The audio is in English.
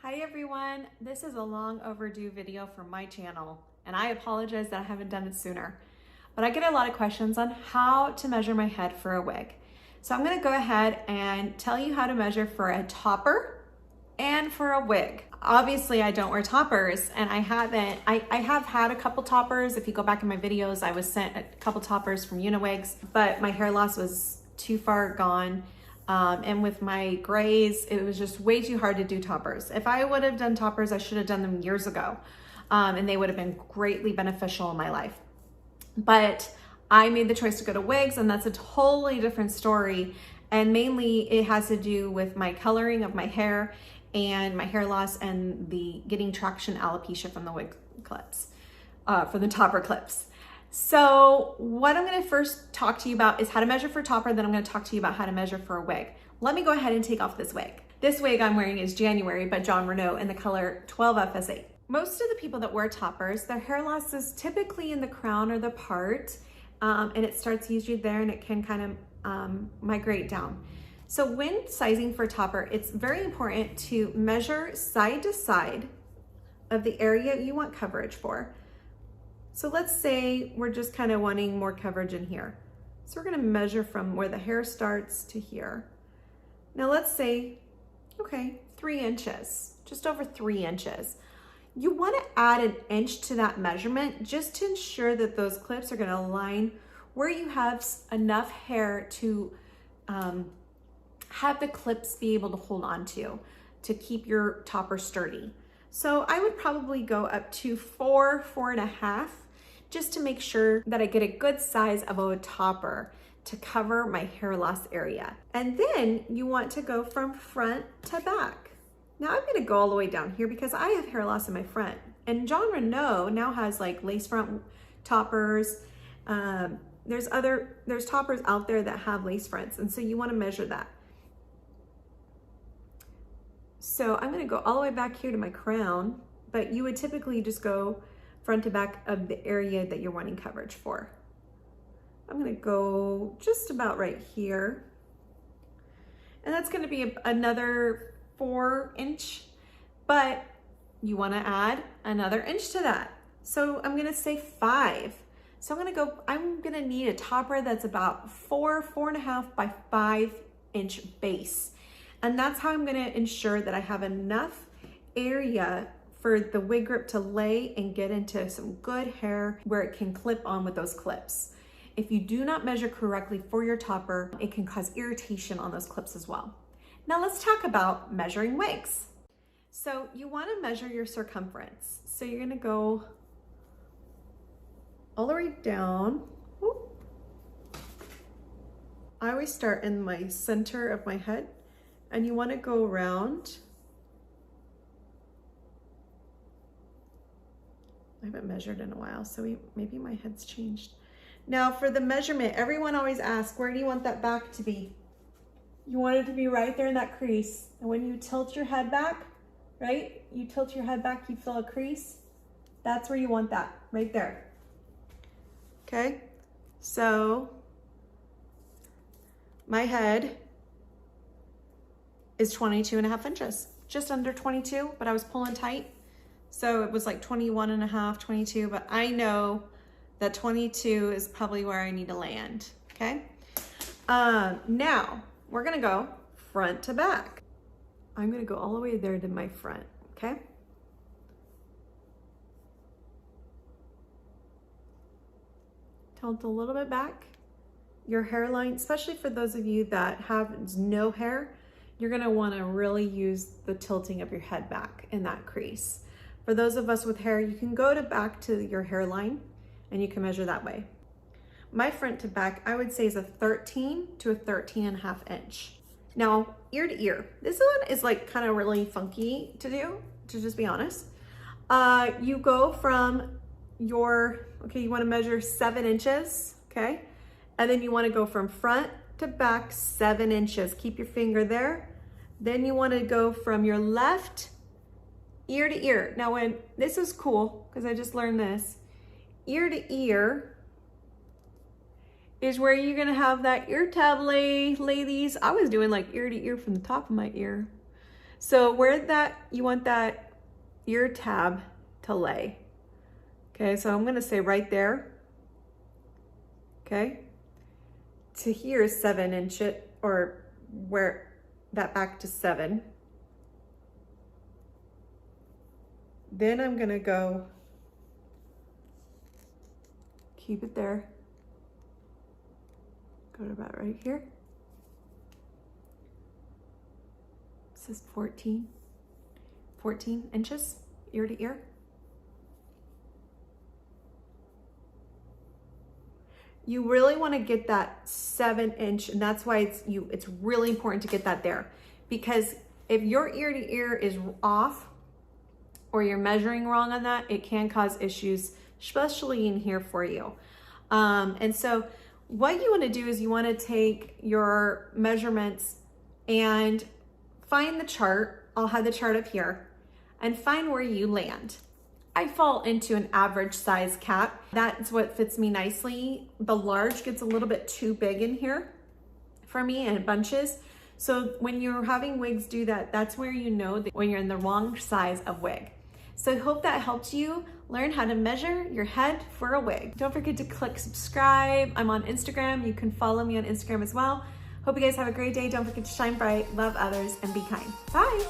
Hi everyone, this is a long overdue video for my channel and I apologize that I haven't done it sooner. But I get a lot of questions on how to measure my head for a wig. So I'm gonna go ahead and tell you how to measure for a topper and for a wig. Obviously I don't wear toppers and I have had a couple toppers. If you go back in my videos, I was sent a couple toppers from Uniwigs, but my hair loss was too far gone. And with my grays, it was just way too hard to do toppers. If I would have done toppers, I should have done them years ago. And they would have been greatly beneficial in my life. But I made the choice to go to wigs, and that's a totally different story. And mainly it has to do with my coloring of my hair and my hair loss and the getting traction alopecia from the wig clips, for the topper clips. So what I'm going to first talk to you about is how to measure for topper, then I'm going to talk to you about how to measure for a wig. Let me go ahead and take off this wig. This wig I'm wearing is January by John Renault in the color 12FS8. Most of the people that wear toppers, their hair loss is typically in the crown or the part, and it starts usually there and it can kind of migrate down. So when sizing for topper, it's very important to measure side to side of the area you want coverage for. So let's say we're just kind of wanting more coverage in here. So we're gonna measure from where the hair starts to here. Now let's say, okay, 3 inches, just over 3 inches. You wanna add an inch to that measurement just to ensure that those clips are gonna align where you have enough hair to have the clips be able to hold on to keep your topper sturdy. So I would probably go up to 4.5, just to make sure that I get a good size of a topper to cover my hair loss area. And then you want to go from front to back. Now I'm gonna go all the way down here because I have hair loss in my front. And John Renault now has like lace front toppers. There's toppers out there that have lace fronts. And so you wanna measure that. So I'm gonna go all the way back here to my crown, but you would typically just go front to back of the area that you're wanting coverage for. I'm gonna go just about right here. And that's gonna be another 4 inch, but you wanna add another inch to that. So I'm gonna say 5. So I'm gonna need a topper that's about 4.5 by 5 inch base. And that's how I'm gonna ensure that I have enough area for the wig grip to lay and get into some good hair where it can clip on with those clips. If you do not measure correctly for your topper, it can cause irritation on those clips as well. Now let's talk about measuring wigs. So you wanna measure your circumference. So you're gonna go all the way down. Whoop. I always start in my center of my head, and you wanna go around. I haven't measured in a while, so maybe my head's changed. Now for the measurement, everyone always asks, where do you want that back to be? You want it to be right there in that crease. And when you tilt your head back, right? You tilt your head back, you feel a crease. That's where you want that, right there. Okay, so my head is 22.5 inches, just under 22, but I was pulling tight. So it was like 21.5, 22, but I know that 22 is probably where I need to land, okay? Now we're gonna go front to back. I'm gonna go all the way there to my front, okay? Tilt a little bit back. Your hairline, especially for those of you that have no hair, you're gonna wanna really use the tilting of your head back in that crease. For those of us with hair, you can go back to your hairline and you can measure that way. My front to back, I would say is a 13 to a 13.5 inch. Now, ear to ear. This one is like kind of really funky to do, to just be honest. You go from okay, you wanna measure 7 inches, okay? And then you wanna go from front to back 7 inches. Keep your finger there. Then you wanna go from your left ear to ear. Now this is cool, because I just learned this. Ear to ear is where you're gonna have that ear tab ladies. I was doing like ear to ear from the top of my ear. So where you want that ear tab to lay. Okay, so I'm gonna say right there. Okay, to here is 7 inches, or where that back to 7. Then I'm gonna go, keep it there. Go to about right here. This is 14 inches, ear to ear. You really want to get that 7-inch, and that's why it's really important to get that there, because if your ear to ear is off or you're measuring wrong on that, it can cause issues, especially in here for you. And so what you want to do is you want to take your measurements and find the chart. I'll have the chart up here, and find where you land. I fall into an average size cap. That's what fits me nicely. The large gets a little bit too big in here for me, and it bunches. So when you're having wigs do that, that's where you know that when you're in the wrong size of wig. So I hope that helps you learn how to measure your head for a wig. Don't forget to click subscribe. I'm on Instagram. You can follow me on Instagram as well. Hope you guys have a great day. Don't forget to shine bright, love others, and be kind. Bye.